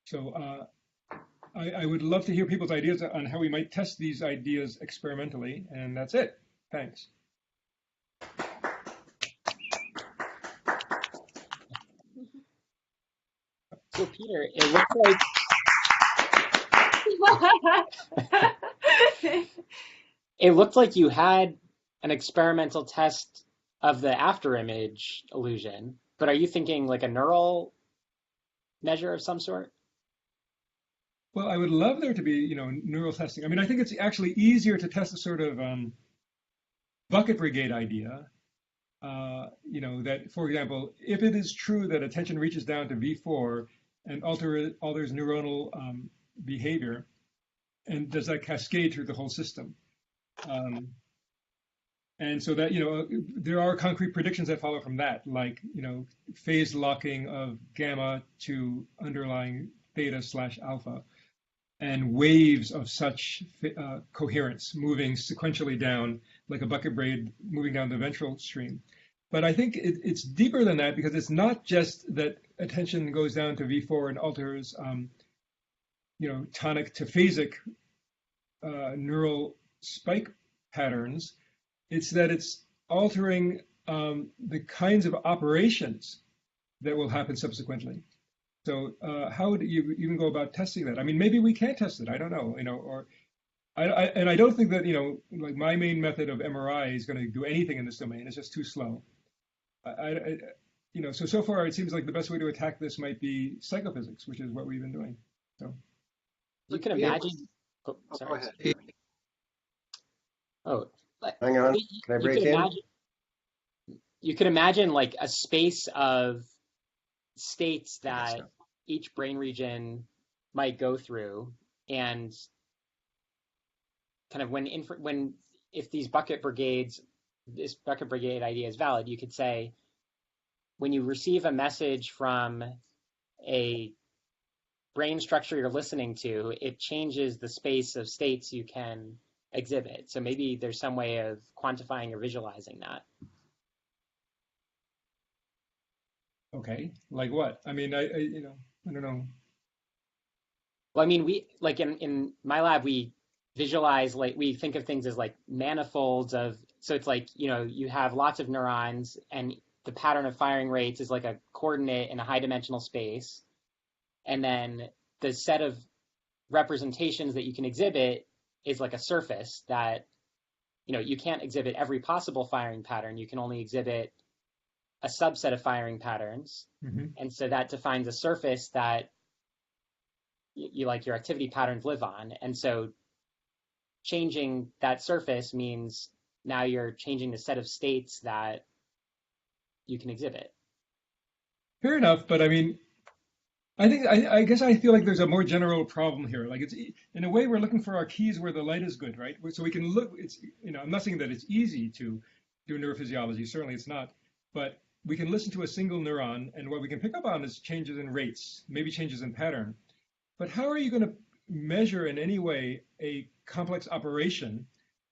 So I would love to hear people's ideas on how we might test these ideas experimentally, and that's it. Thanks. So Peter, it looks like it looked like you had an experimental test of the after image illusion, but are you thinking like a neural measure of some sort? Well, I would love there to be, neural testing. I mean, I think it's actually easier to test a sort of bucket brigade idea. That, for example, if it is true that attention reaches down to V4 and alters neuronal behavior, and does that cascade through the whole system? And so that, there are concrete predictions that follow from that, like, phase locking of gamma to underlying theta/alpha, and waves of such coherence moving sequentially down, like a bucket braid moving down the ventral stream. But I think it's deeper than that, because it's not just that attention goes down to V4 and alters, tonic to phasic neural spike patterns. It's that it's altering the kinds of operations that will happen subsequently. So how would you even go about testing that? I mean, maybe we can't test it. I don't know, or and I don't think that, like my main method of MRI is going to do anything in this domain. It's just too slow. So far it seems like the best way to attack this might be psychophysics, which is what we've been doing. So You can imagine. Oh, sorry. Go ahead. Oh, Hang on. Can I break in? You could imagine like a space of states that each brain region might go through, and kind of if this bucket brigade idea is valid, you could say when you receive a message from a brain structure you're listening to, it changes the space of states you can exhibit. So maybe there's some way of quantifying or visualizing that. Okay, like what? I mean, I don't know. Well, I mean, we like in my lab, we visualize, like, we think of things as like manifolds of, so it's like, you have lots of neurons, and the pattern of firing rates is like a coordinate in a high dimensional space. And then the set of representations that you can exhibit is like a surface that, you can't exhibit every possible firing pattern. You can only exhibit a subset of firing patterns. Mm-hmm. And so that defines a surface that you like your activity patterns live on. And so changing that surface means now you're changing the set of states that you can exhibit. Fair enough, but I mean, I guess I feel like there's a more general problem here. Like, it's in a way we're looking for our keys where the light is good, right? So we can look. It's I'm not saying that it's easy to do neurophysiology. Certainly, it's not. But we can listen to a single neuron, and what we can pick up on is changes in rates, maybe changes in pattern. But how are you going to measure in any way a complex operation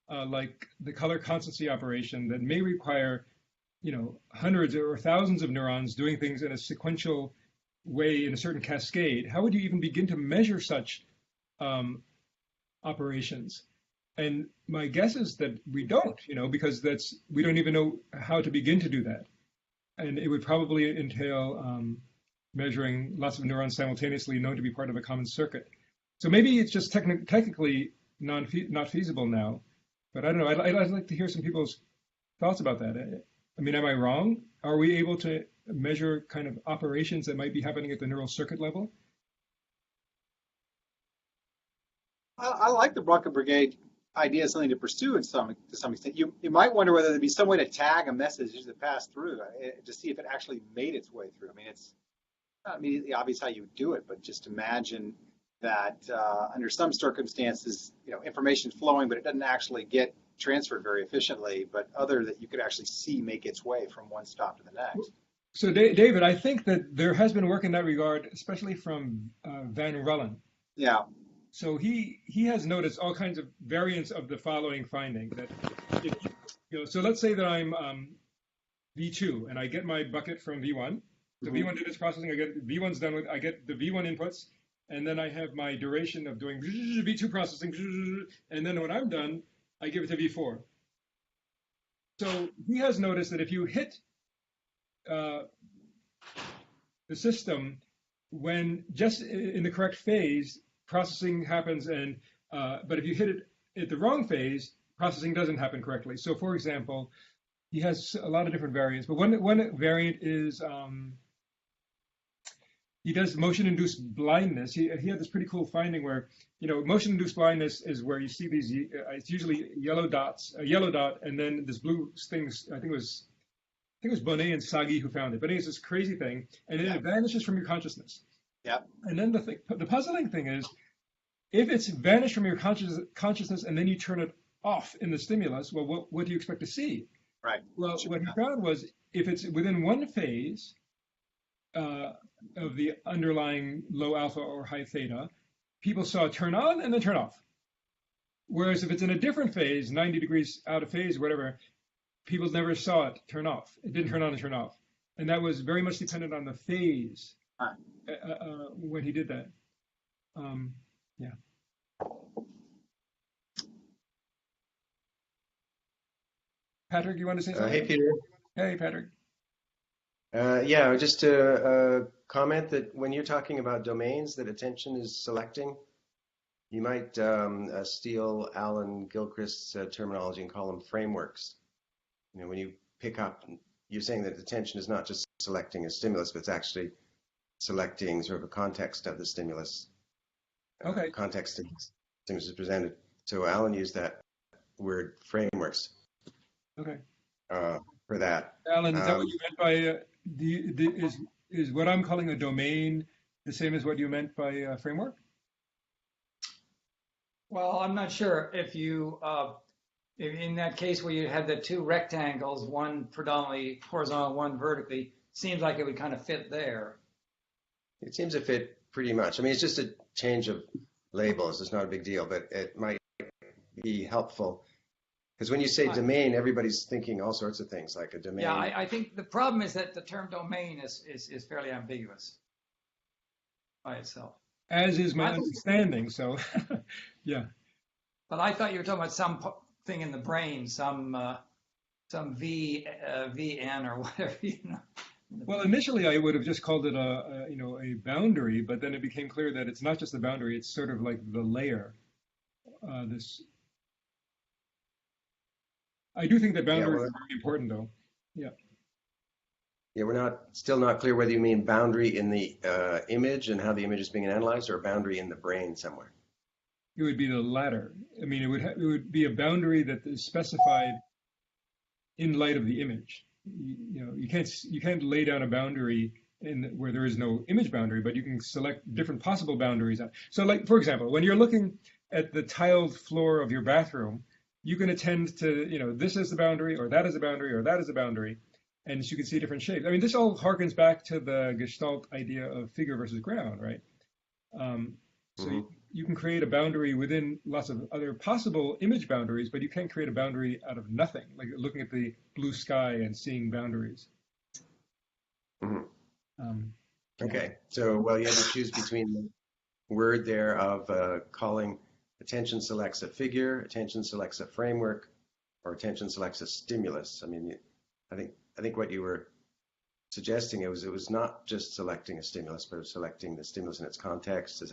like the color constancy operation that may require, hundreds or thousands of neurons doing things in a sequential way in a certain cascade? How would you even begin to measure such operations? And my guess is that we don't, because we don't even know how to begin to do that. And it would probably entail measuring lots of neurons simultaneously known to be part of a common circuit. So maybe it's just technically not feasible now. But I don't know. I'd like to hear some people's thoughts about that. I mean, am I wrong? Are we able to measure kind of operations that might be happening at the neural circuit level? I like the bucket brigade idea as something to pursue to some extent. You might wonder whether there'd be some way to tag a message as it passed through to see if it actually made its way through. I mean, it's not immediately obvious how you would do it, but just imagine that under some circumstances, information flowing, but it doesn't actually get transferred very efficiently, but other that you could actually see make its way from one stop to the next. So David, I think that there has been work in that regard, especially from Van Rullen. Yeah. So he has noticed all kinds of variants of the following finding. That so let's say that I'm V2, and I get my bucket from V1. So Mhm. V1 did its processing. I get V1's done with. I get the V1 inputs, and then I have my duration of doing V2 processing, and then when I'm done, I give it to V4. So he has noticed that if you hit uh, the system when just in the correct phase, processing happens, and but if you hit it at the wrong phase, processing doesn't happen correctly. So, for example, he has a lot of different variants, but one variant is he does motion-induced blindness. He had this pretty cool finding where, motion-induced blindness is where you see these. It's usually yellow dots, a yellow dot, and then this blue thing. I think it was Bonnet and Sagi who found it. But it's this crazy thing, and then Yeah. it vanishes from your consciousness. Yeah. And then the puzzling thing is, if it's vanished from your consciousness and then you turn it off in the stimulus, well, what do you expect to see? Right. Well, what he found was if it's within one phase of the underlying low alpha or high theta, people saw it turn on and then turn off. Whereas if it's in a different phase, 90 degrees out of phase, whatever, people never saw it turn off. It didn't turn on and turn off. And that was very much dependent on the phase when he did that. Yeah. Patrick, you want to say something? Hey, Peter. Hey, Patrick. Yeah, just to comment that when you're talking about domains that attention is selecting, you might steal Alan Gilchrist's terminology and call them frameworks. When you pick up, you're saying that attention is not just selecting a stimulus, but it's actually selecting sort of a context of the stimulus. Okay. Context of the stimulus is presented. So Alan used that word frameworks. Okay. For that. Alan, is that what you meant by is what I'm calling a domain the same as what you meant by framework? Well, I'm not sure if in that case where you had the two rectangles, one predominantly horizontal, one vertically, seems like it would kind of fit there. It seems to fit pretty much. I mean, it's just a change of labels. It's not a big deal, but it might be helpful. Because when you say domain, everybody's thinking all sorts of things, like a domain. Yeah, I think the problem is that the term domain is fairly ambiguous by itself. As is my understanding, so yeah. But I thought you were talking about something in the brain, some VN or whatever, Well, initially I would have just called it a boundary, but then it became clear that it's not just the boundary; it's sort of like the layer. I do think that boundaries are very important, though. Yeah. Yeah, we're still not clear whether you mean boundary in the image and how the image is being analyzed, or a boundary in the brain somewhere. It would be the latter. I mean, it would be a boundary that is specified in light of the image. You can't lay down a boundary where there is no image boundary, but you can select different possible boundaries. So, like for example, when you're looking at the tiled floor of your bathroom, you can attend to this is the boundary, or that is a boundary, or that is a boundary, and you can see different shapes. I mean, this all harkens back to the Gestalt idea of figure versus ground, right? So you can create a boundary within lots of other possible image boundaries, but you can't create a boundary out of nothing, like looking at the blue sky and seeing boundaries. Okay, so you had to choose between the word there of calling attention selects a figure, attention selects a framework, or attention selects a stimulus. I mean, I think what you were suggesting it was not just selecting a stimulus, but it was selecting the stimulus in its context.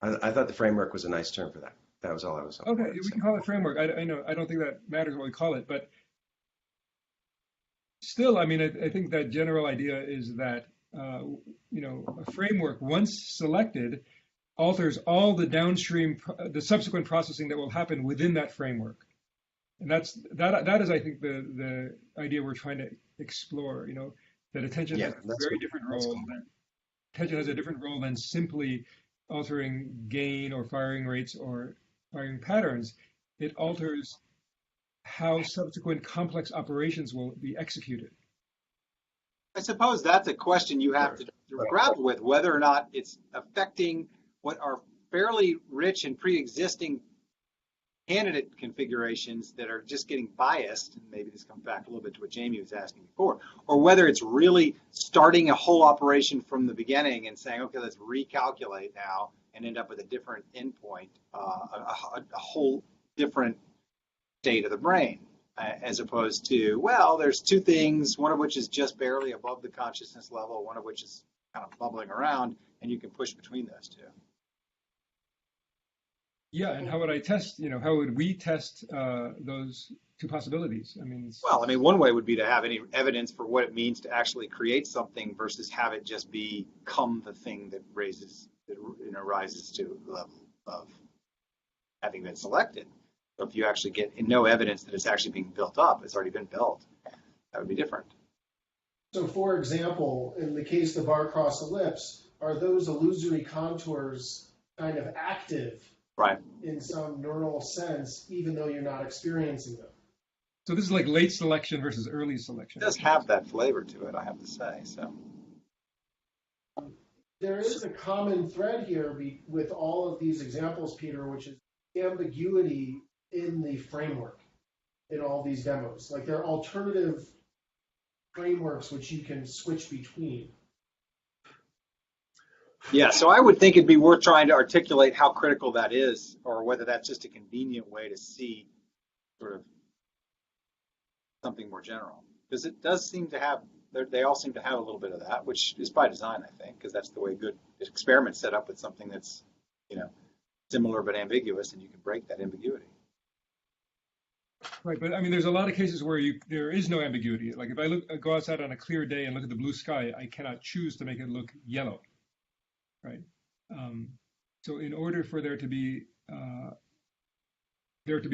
I thought the framework was a nice term for that. That was all I was. Okay, we can call it framework. I know. I don't think that matters what we call it, but still, I mean, I think that general idea is that a framework once selected alters all the the subsequent processing that will happen within that framework, and that is, I think, the idea we're trying to explore. That attention has a very different role. Attention has a different role than simply altering gain or firing rates or firing patterns. It alters how subsequent complex operations will be executed. I suppose that's a question you have to grapple with, whether or not it's affecting what are fairly rich and pre-existing candidate configurations that are just getting biased, and maybe this comes back a little bit to what Jamie was asking before, or whether it's really starting a whole operation from the beginning and saying, okay, let's recalculate now and end up with a different endpoint, a whole different state of the brain, as opposed to, well, there's two things, one of which is just barely above the consciousness level, one of which is kind of bubbling around, and you can push between those two. Yeah, and how would I test, how would we test those two possibilities? I mean, Well, I mean, one way would be to have any evidence for what it means to actually create something versus have it just become the thing that rises to the level of having been selected. So if you actually get no evidence that it's actually being built up, it's already been built, that would be different. So for example, in the case of the bar-cross ellipse, are those illusory contours kind of active Right. in some neural sense, even though you're not experiencing them? so this is like late selection versus early selection. It does have that flavor to it, I have to say. So There is a common thread here with all of these examples, Peter, which is ambiguity in the framework in all these demos. Like there are alternative frameworks which you can switch between. yeah, so I would think it'd be worth trying to articulate how critical that is, or whether that's just a convenient way to see sort of something more general. Because it does seem to have, they all seem to have a little bit of that, which is by design, I think, because that's the way good experiments set up with something that's, similar but ambiguous, and you can break that ambiguity. Right, but I mean, there's a lot of cases where there is no ambiguity. Like if I go outside on a clear day and look at the blue sky, I cannot choose to make it look yellow, right? So in order for there to be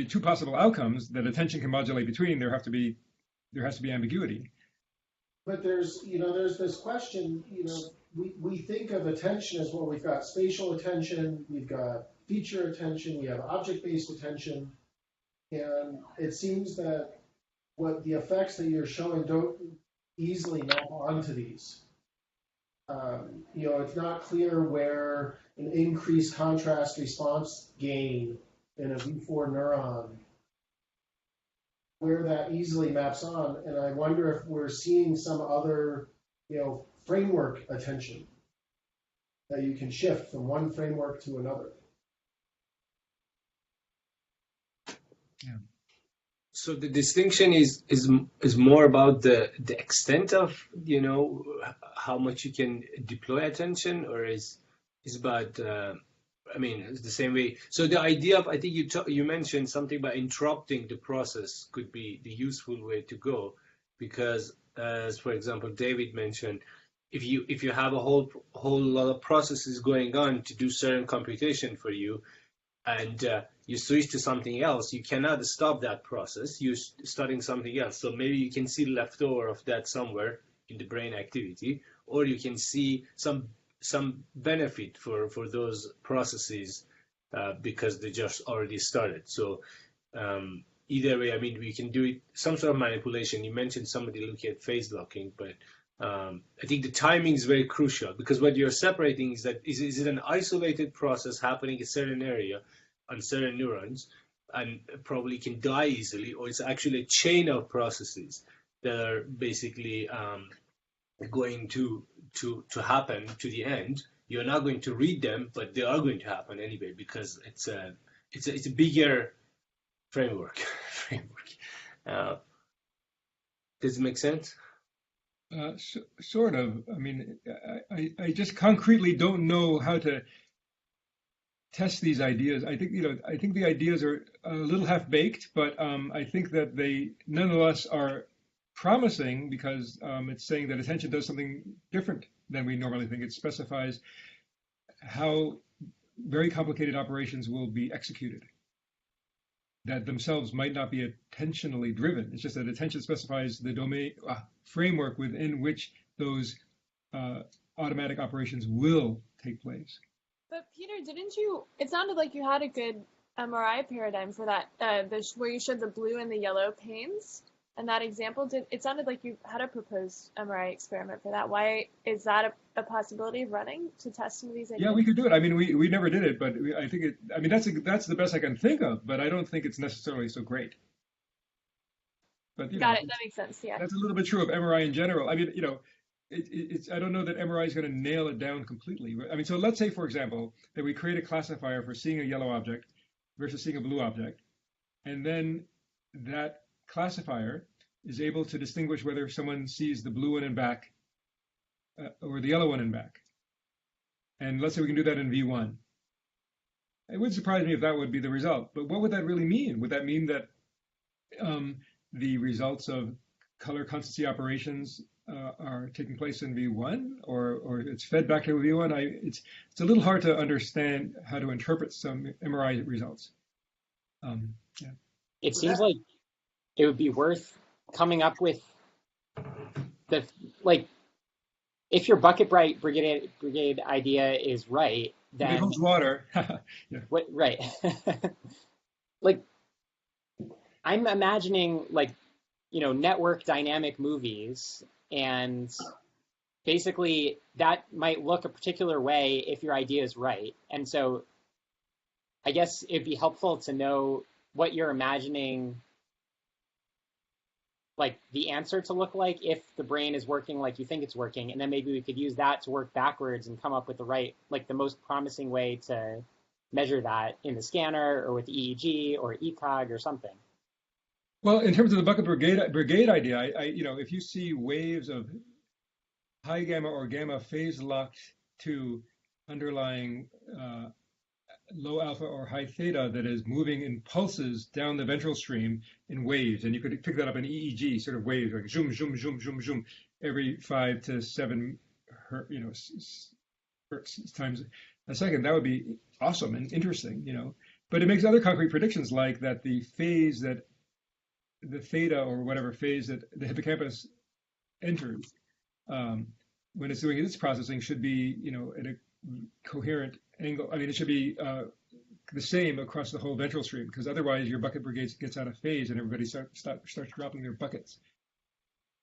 two possible outcomes that attention can modulate between, there has to be ambiguity. But there's this question, we think of attention as, well, we've got spatial attention, we've got feature attention, we have object-based attention, and it seems that what the effects that you're showing don't easily map onto these. It's not clear where an increased contrast response gain in a V4 neuron, where that easily maps on, and I wonder if we're seeing some other, framework attention that you can shift from one framework to another. Yeah. So the distinction is more about the extent of how much you can deploy attention, or is about it's the same way. So the idea of, I think you mentioned something about interrupting the process could be the useful way to go, because as for example David mentioned, if you have a whole lot of processes going on to do certain computation for you, and you switch to something else, you cannot stop that process. You're starting something else. So maybe you can see leftover of that somewhere in the brain activity, or you can see some benefit for those processes because they just already started. So either way, we can do it, some sort of manipulation. You mentioned somebody looking at phase locking, but I think the timing is very crucial, because what you're separating is that is it an isolated process happening in a certain area on certain neurons and probably can die easily, or it's actually a chain of processes that are basically going to happen to the end. You're not going to read them, but they are going to happen anyway, because it's a bigger framework. Does it make sense? Sort of. I just concretely don't know how to test these ideas. I think the ideas are a little half baked, but I think that they nonetheless are promising, because it's saying that attention does something different than we normally think. It specifies how very complicated operations will be executed that themselves might not be attentionally driven. It's just that attention specifies the domain framework within which those automatic operations will take place. But Peter, it sounded like you had a good MRI paradigm for that, where you showed the blue and the yellow panes. in that example, it sounded like you had a proposed MRI experiment for that. Why is that a possibility of running to test some of these Yeah, ideas? we could do it. I mean, we never did it, but I think it. I mean, that's the best I can think of. But I don't think it's necessarily so great. But Got it. That makes sense. Yeah. that's a little bit true of MRI in general. I mean, it's I don't know that MRI is going to nail it down completely. I mean, so let's say, for example, that we create a classifier for seeing a yellow object versus seeing a blue object, and then that classifier is able to distinguish whether someone sees the blue one in back or the yellow one in back. And let's say we can do that in V1. It would surprise me if that would be the result. But what would that really mean? Would that mean that the results of color constancy operations are taking place in V1, or it's fed back to V1? It's a little hard to understand how to interpret some MRI results. Yeah. It seems like it would be worth coming up with the, like, if your bucket bright brigade idea is right, It then holds water. Yeah. what, right. Like, I'm imagining, like, network dynamic movies, and basically that might look a particular way if your idea is right. And so I guess it'd be helpful to know what you're imagining, like, the answer to look like if the brain is working like you think it's working, and then maybe we could use that to work backwards and come up with the most promising way to measure that in the scanner or with EEG or ECOG or something. Well, in terms of the bucket brigade idea, if you see waves of high gamma or gamma phase locked to underlying low alpha or high theta that is moving in pulses down the ventral stream in waves, and you could pick that up in EEG sort of waves, like zoom, zoom, zoom, zoom, zoom, every 5 to 7 hertz times a second. That would be awesome and interesting. But it makes other concrete predictions, like that the theta or whatever phase that the hippocampus enters when it's doing its processing should be, at a coherent angle. I mean, it should be the same across the whole ventral stream, because otherwise your bucket brigade gets out of phase and everybody starts dropping their buckets.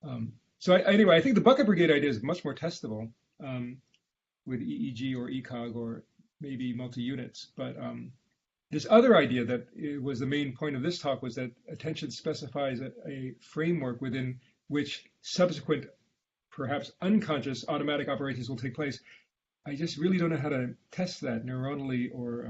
Anyway, I think the bucket brigade idea is much more testable with EEG or ECOG or maybe multi-units. But this other idea that was the main point of this talk was that attention specifies a framework within which subsequent, perhaps unconscious automatic operations will take place. I just really don't know how to test that neuronally or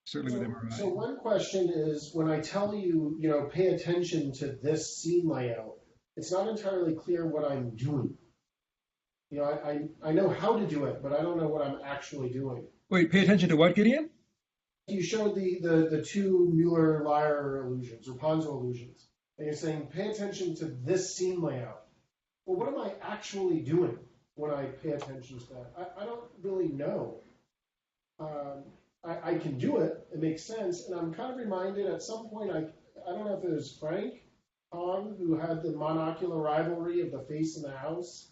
certainly with MRI. So one question is, when I tell you, pay attention to this scene layout, it's not entirely clear what I'm doing. I know how to do it, but I don't know what I'm actually doing. Wait, pay attention to what, Gideon? You showed the two Mueller-Lyer illusions or Ponzo illusions, and you're saying pay attention to this scene layout. Well, what am I actually doing when I pay attention to that? I don't really know. I can do it. It makes sense, and I'm kind of reminded at some point. I don't know if it was Frank Hong who had the monocular rivalry of the face and the house,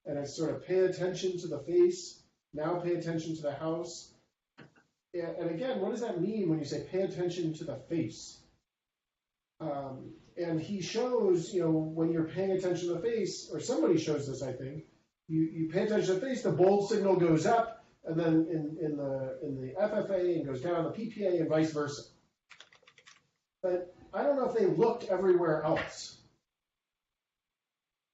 and I sort of pay attention to the face. Now pay attention to the house. And again, what does that mean when you say pay attention to the face? And he shows, when you're paying attention to the face, or somebody shows this, I think, you pay attention to the face, the bold signal goes up, and then in the FFA and goes down the PPA and vice versa. But I don't know if they looked everywhere else.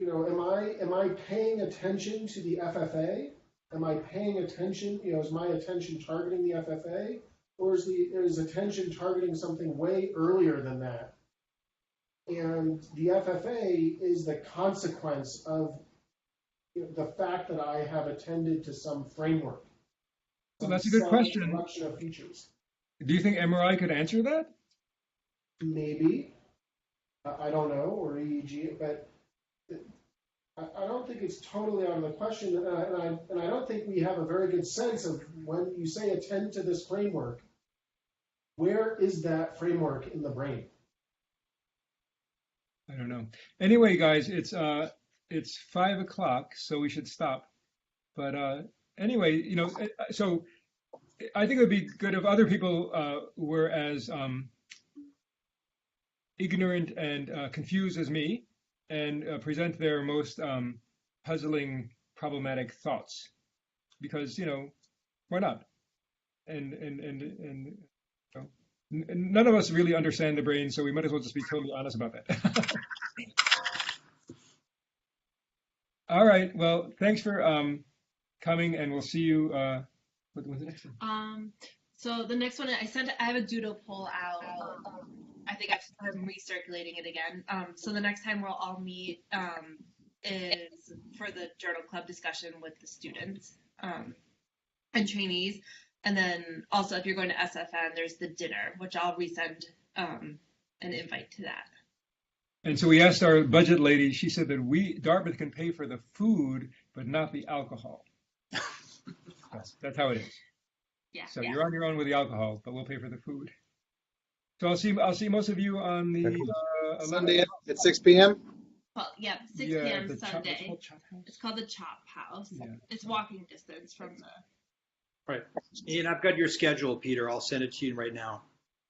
Am I paying attention to the FFA? Am I paying attention? Is my attention targeting the FFA, or is attention targeting something way earlier than that? And the FFA is the consequence of the fact that I have attended to some framework. Well, that's a good question. Collection of features. Do you think MRI could answer that? Maybe. I don't know, or EEG, but I don't think it's totally out of the question, and I don't think we have a very good sense of when you say attend to this framework, where is that framework in the brain? I don't know. Anyway, guys, it's 5 o'clock, so we should stop. But anyway, so I think it would be good if other people were as ignorant and confused as me and present their most puzzling, problematic thoughts. Because, why not? And none of us really understand the brain, so we might as well just be totally honest about that. All right. Well, thanks for coming, and we'll see you. When's the next one? So the next one I have a doodle poll out. I think I'm recirculating it again. So the next time we'll all meet is for the journal club discussion with the students and trainees. And then also if you're going to SFN, there's the dinner, which I'll resend an invite to that. And so we asked our budget lady, she said that Dartmouth can pay for the food, but not the alcohol. That's how it is. Yeah. So you're on your own with the alcohol, but we'll pay for the food. So I'll see most of you on the Sunday at 6 p.m. Well, 6 p.m. Sunday. It's called the Chop House. Yeah. It's walking distance from the. Right. And I've got your schedule, Peter. I'll send it to you right now.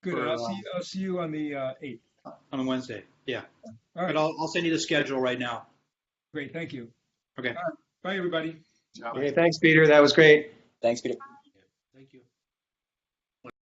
Good. I'll see you on the 8th. On Wednesday. Yeah. All right. But I'll send you the schedule right now. Great. Thank you. Okay. All right. Bye, everybody. Okay, thanks, Peter. That was great. Thanks, Peter.